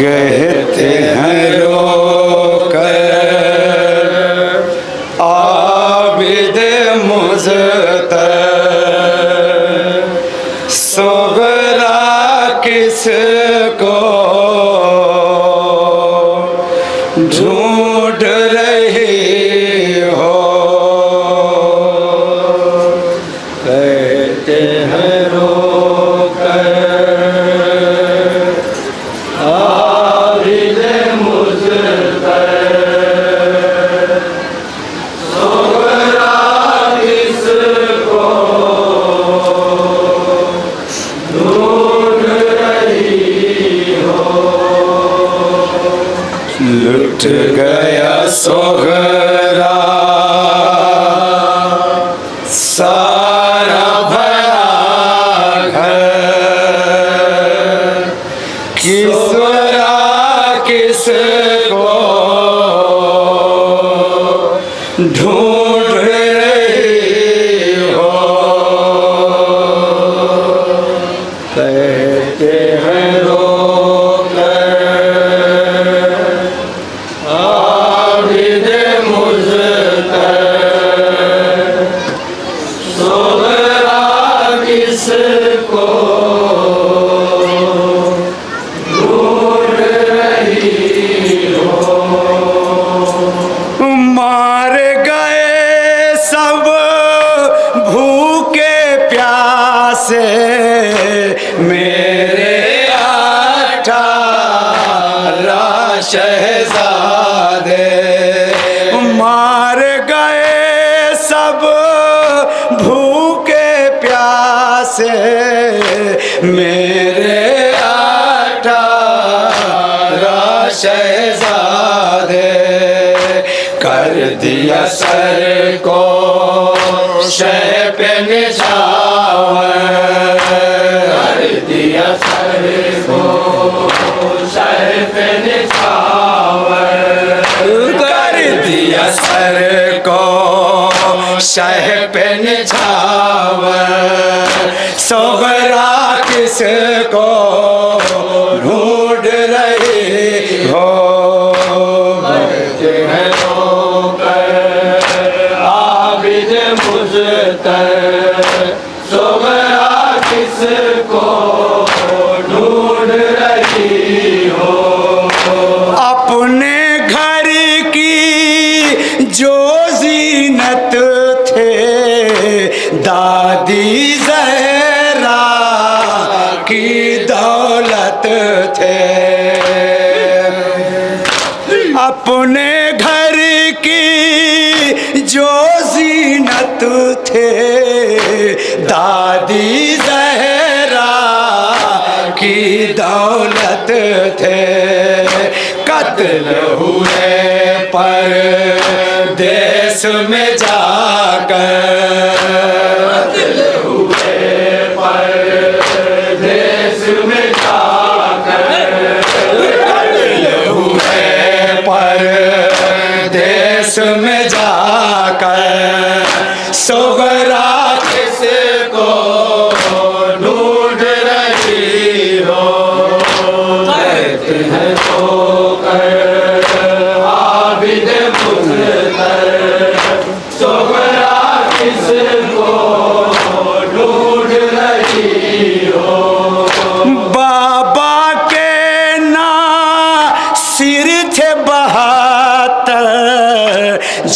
कहते हैं रोकर आबिद मुज़्तर, सोगरा किसको ढूंढ रही हो। कहते हैं रोकर आबिद मुज़्तर, सोगरा किसको ढूंढ रही हो। लुट गया सोगरा सारा भरा घर, किसरा किसको ढूंढ रही हो। कहते हैं रोकर आबिद मुज़्तर, सोगरा किसको ढूंढ रही हो। मार गए सब भूखे प्यासे मेरे 18 शहज़ादे, मार गए सब भूखे प्यासे मेरे 18 शहज़ादे। कर दिया सर को शह पे निछावर, कर दिया सर को शह पे निछावर, कर दिया सर को शह पे निछावर, सोगरा किसको ढूंढ रही हो। कहते हैं रोकर आबिद मुज़्तर, सोगरा किसको ढूंढ रही हो। अपने घर की जो ज़ीनत थे दादी ज़हरा की दौलत थे, अपने घर की जो ज़ीनत थे दादी ज़हरा की दौलत थे। कत्ल हुए पर देश में जाकर, कत्ल हुए पर देश में जाकर, कत्ल हुए पर देश में जाकर, सोगरा किसको ढूंढ रही हो। कहते हैं रोकर आबिद मुज़्तर, सोगरा किसको ढूंढ रही हो। बाबा के ना सिर थे 72,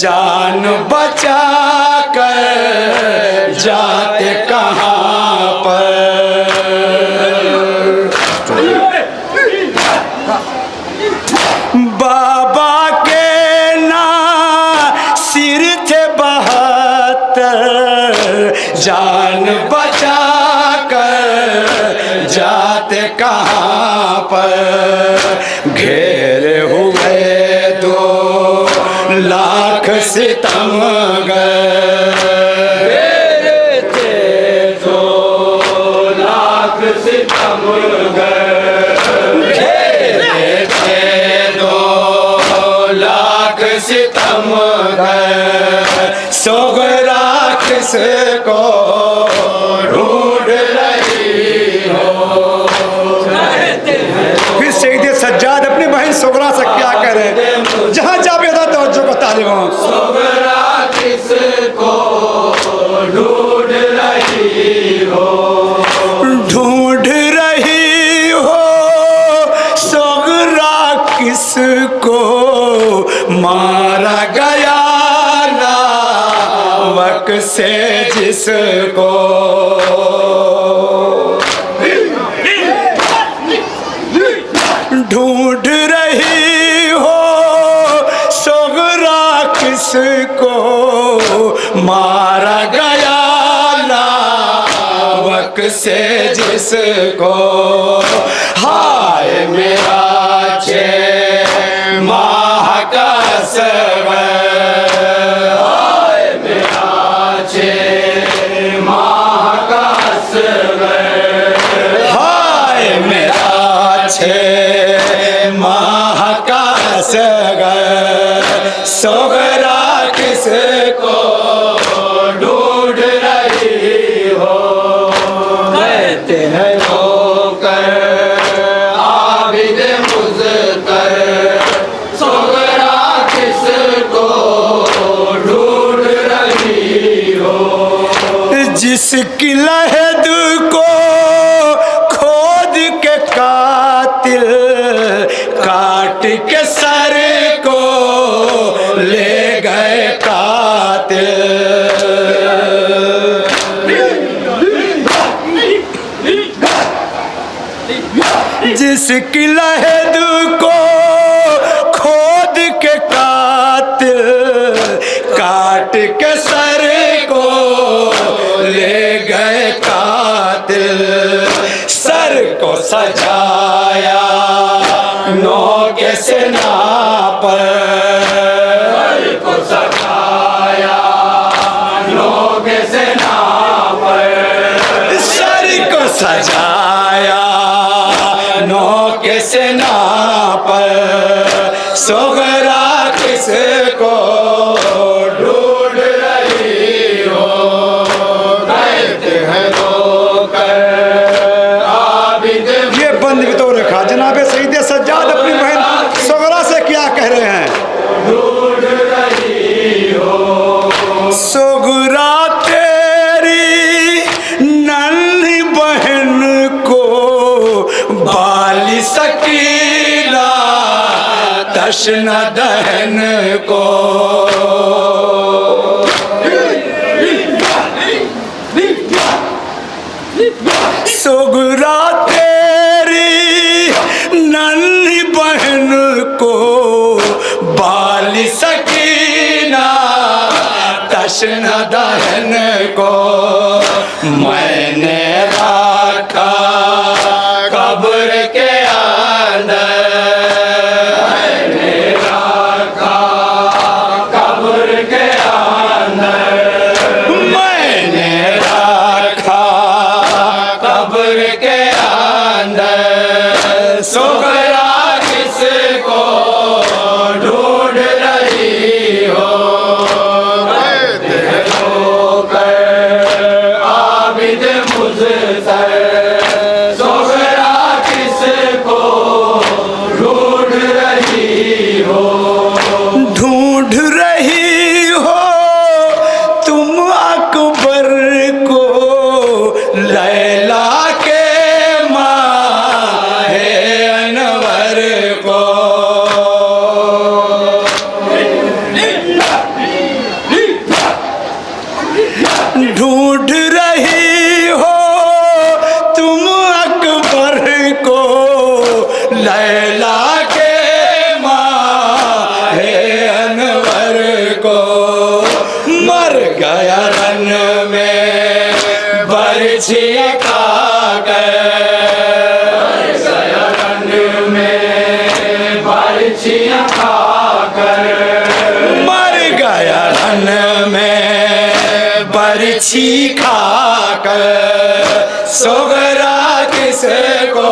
जान बचा कर जाते कहाँ पर। बाबा के ना सिर थे 72, जान बचा कर जाते कहाँ पर। घेरे हुए 2 लाख सितमगर, घेरे थे 2 लाख सितमगर, घेरे थे 2 लाख सितमगर, सोगरा किसको ढूंढ रही हो। फिर सैयद सज्जाद से जिसको ढूंढ रही हो सोगरा किसको मारा गया नावक से जिसको हाय मेरा 6 माह का सबर हाय मेरा 6 माह का सबर हाय मेरा 6 माह का सगर सोगरा किसको ढूंढ रही हो कहते हैं होकर आबिद मुज़्तर सोगरा किसको ढूंढ रही हो जिसकी लहद को खोद के कातिल काट के सर को ले गए कातिल जिसकी लहद को खोद के कातिल काट के सर को ले गए कातिल सर को सजाया नोके से नापर सर को सजाया नोके से नापर सर को सजाया नोके से नापर सोगरा किसको ढूंढ रही हो कहते हैं रोकर आबिद ये बंद भी तो रखा जनाब सईद सज्जाद अपनी बहन सोगरा से क्या कह रहे हैं ढूंढ रही हो सोगरा तेरी नन्ही बहन को बाली सकीला तश्न दहन को सोगरा तेरी नन्ही बहन को बाली सकीना तश्न दहन को मैंने रखा कब्र के अंदर मैंने रखा कब्र के अंदर मैंने रखा कब्र के अंदर सोगरा किसको ढूंढ रही हो आबिद मुज़्तर सोगरा किसको ढूंढ रही हो ढूंढ रही हो तुम अकबर को लैला के माहे अनवर को ढूंढ रही हो तुम अकबर को लैला के माहे अनवर को मर गया रन में बरछी खाकर मर गया रन में बरछी खाकर मर गया रन में बरछी खाकर सोगरा किसको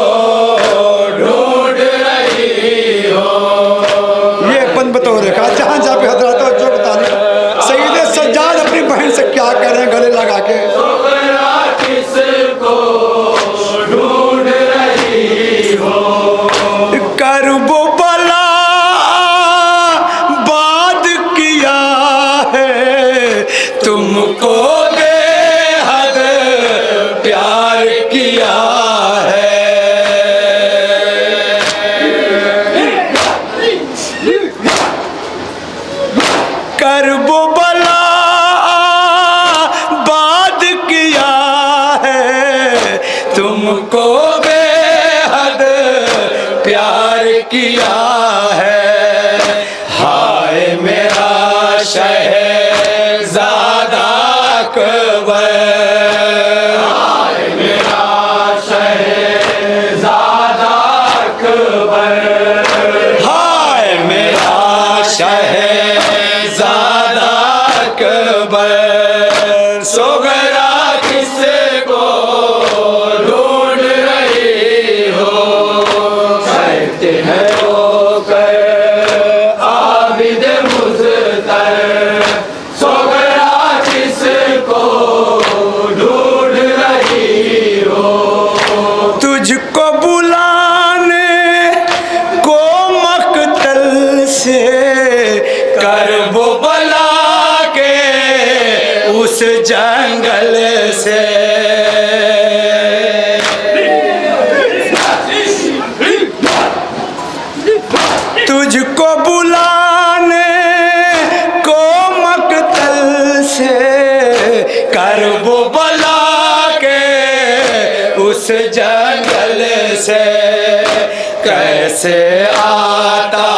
ढूंढ रही हो ये बंद बतौर का जहाँ जहाँ पे हजरत जो बता सईद सज्जाद अपनी बहन से क्या कह रहे हैं गले लगा के सोगरा किसको ढूंढ रही हो करबो बला बाद किया है तुमको बेहद प्यार किया है प्यार किया है। हाय मेरा शहज़ादा अकबर, हाय मेरा शहज़ादा अकबर, हाय मेरा शहज़ादा अकबर। सो गया किसको ढूंढ रही हो, कहते हैं रोकर आबिद मुज़्तर। सो गया किसको ढूंढ रही हो, तुझको बुलाने को मक्तल से करबो बला के उस जंगल से। तुझको बुलाने को मक्तल से करबो बला के उस जंगल से। कैसे आता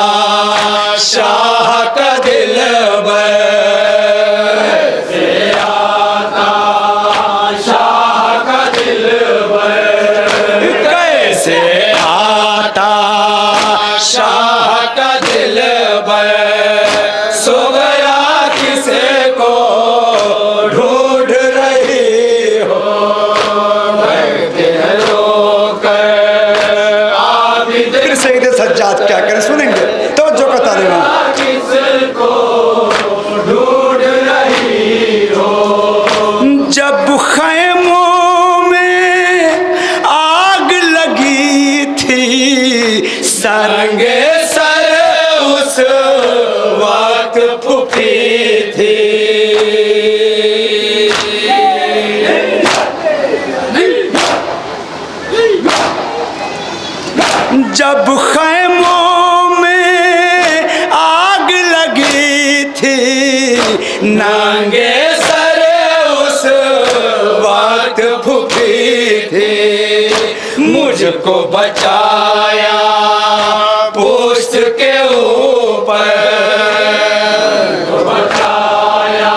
शाह का दिलबर, कैसे आता शाह का दिलबर, कैसे आता शाह का दिलबर। सो गया किसे को ढूंढ रही हो, कहते हैं रोकर आबिद। फिर सईद सज्जाद क्या करें सुनेंगे तो जो कता रहे किसको ढूंढ रही हो। जब खैमों में आग लगी थी सरंगे सर उस वक्त फूफी थी। जब खैमों में आग लगी थी नांगे सर उस वक्त फूफी थी। मुझको बचाया पुश्त के ऊपर, बचाया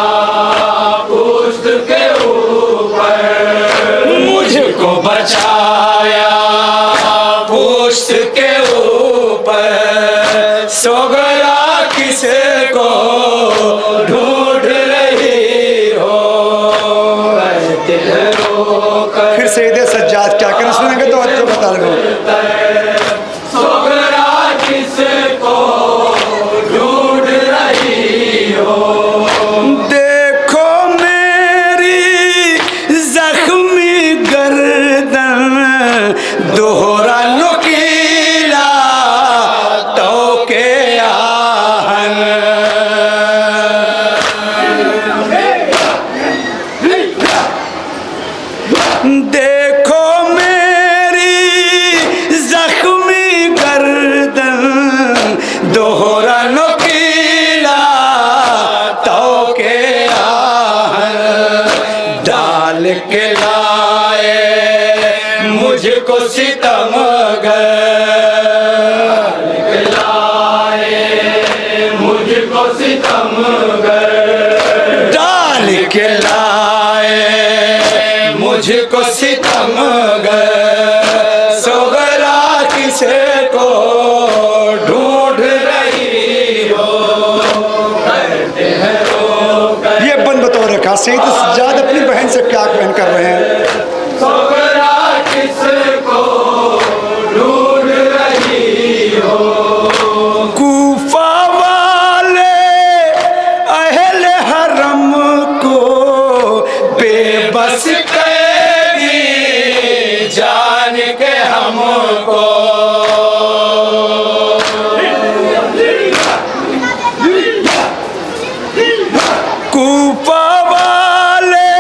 पुश्त के ऊपर, मुझको बचाया पुश्त के ऊपर। सो गया किसे को ढूंढ रही हो, फिर सईद सज्जाद क्या करें सुनेंगे तो अच्छे बता रहे हो। सो गया किसको ढूंढ रही हो, देखो मेरी जख्मी गर्दन दोहरा नुकीला तो के आहन। देखो मेरी जख्मी गर्दन दोहरा नुकीला तो के आहन। डाल के लाए मुझको सितमगर, लाए मुझको सितमगर, डाल के लाए मुझको सितमगर। सो गया किसे को ढूंढ रही हो, कहते हैं रोकर। ये बन बतौर रखा सईद सज्जाद अपनी बहन से क्या बहन कर रहे हैं। सो गया किसको ढूंढ रही हो, कूफा वाले अहले हरम को बेबस कैदी जान के हमको। कूफा वाले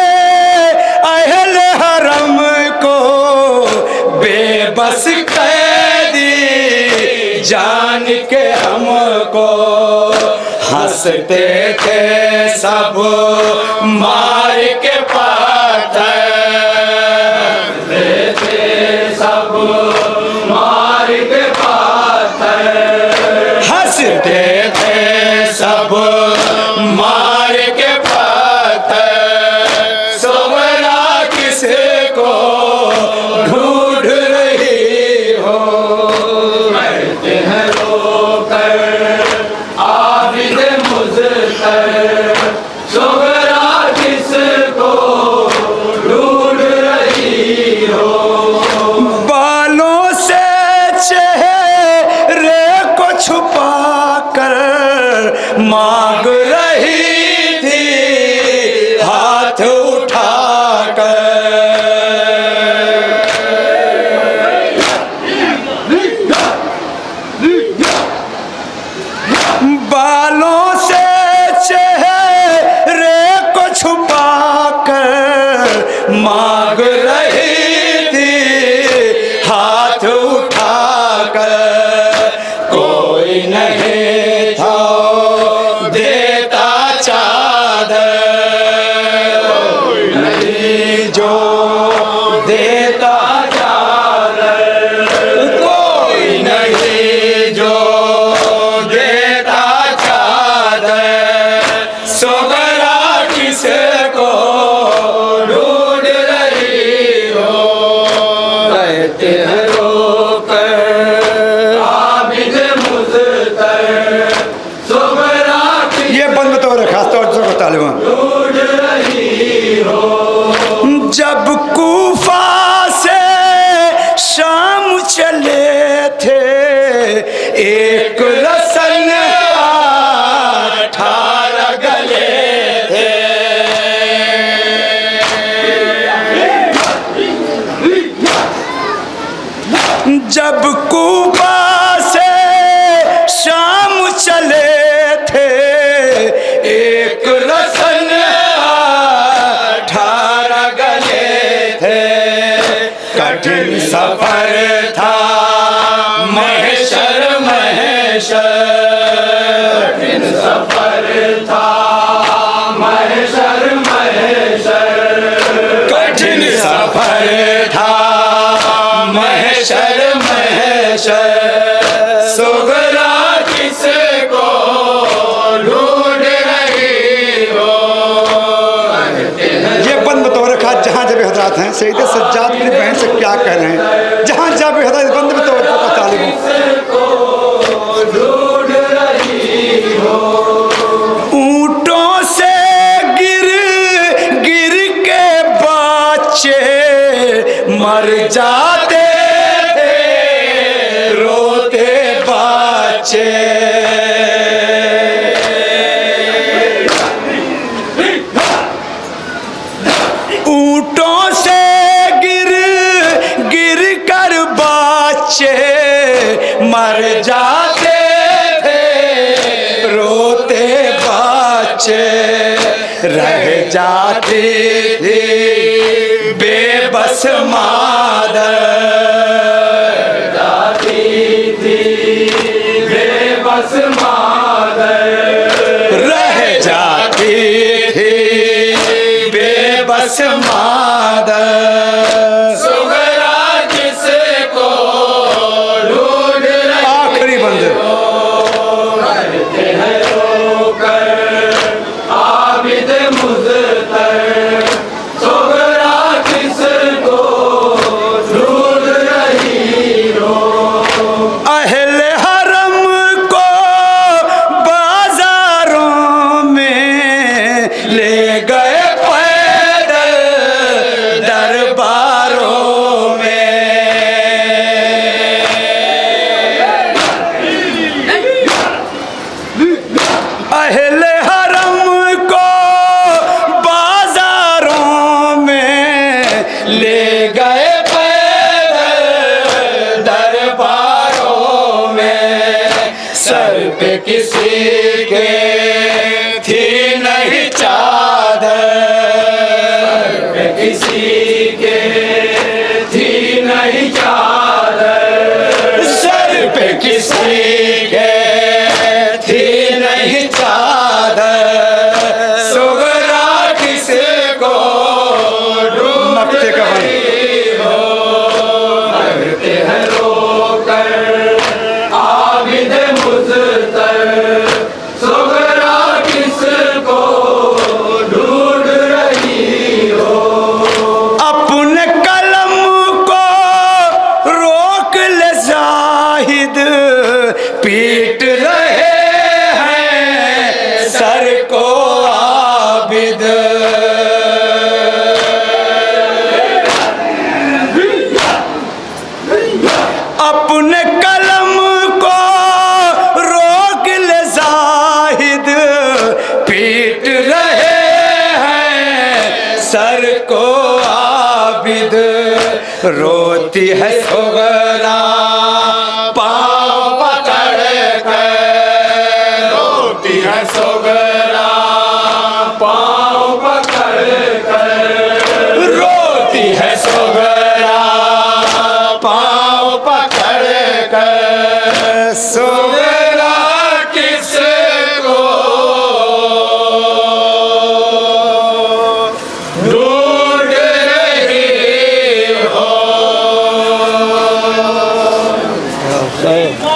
अहले हरम को बेबस कैदी जान के हमको। हंसते थे सब मार के पत्थर, हंसते थे सब मार के पत्थर। हंसते थे सब मार के पत्थर, सुगरा किसको ढूंढ रही हो। मरते हैं रोकर आबिद मुज़्तर, सुगरा किसको ढूंढ रही हो। बालों से चेहरे को छुपा कर मांग रही थी हाथ उठाकर। बालों से चेहरे को छुपा कर मांग रही थी हाथ उठाकर। कोई नहीं था देता चादर, नहीं जो देता चादर, कोई नहीं जो देता चादर। सुगरा किसको ढूंढ रही हो। रहते हैं रोकर आबिद मुज़्तर, सुगरा ये बंद तो रखा तो तालिबान ढूंढ रही हो। जब कूफा से शाम चले थे एक रसन 18 गले थे। जब कूफा से शाम चले थे एक रसन 18 गले थे। कठिन सफर था महशर महशर, कठिन सफर था महशर महशर, कठिन सफर था महशर महशर। सुगरा किसको ढूंढ रही हो। ये बंद तो रखा जहाँ जब हजरात हैं सईद सज्जाद की बहन से क्या कह रहे हैं। जहाँ जब हजरात बंद में तो ढूंढ रही हो। ऊंटों से गिर गिर के बच्चे मर जाते थे रोते बच्चे। ऊंटों से गिर गिर कर बच्चे मर जाते थे रोते बच्चे। रह जाती थी बेबस मादर, जाती थी बेबस मादर, रह जाती थी बेबस मादर। सुगरा किसको ढूंढ रही। आखिरी बंदे रहते हैं रोकर आबिद मुज़्तर, सुगरा किसको ढूंढ रही हो। अहले हरम को बाजारों में ले गए पैदल दरबारों में। अहले हरम को बाजारों में ले गए पैदल दरबारों में। सर पे किसी के थी नहीं चादर, सर पे किसी के थी नहीं चादर, सर पे किसी के थी नहीं चादर। सुगरा किसको ढूंढ रही हो। मरते हैं रोकर आबिद मुज़्तर, पीट रहे हैं सर को आबिद। अपने कलम को रोक ले जाहिद, पीट रहे हैं सर को आबिद। रोती है सुगरा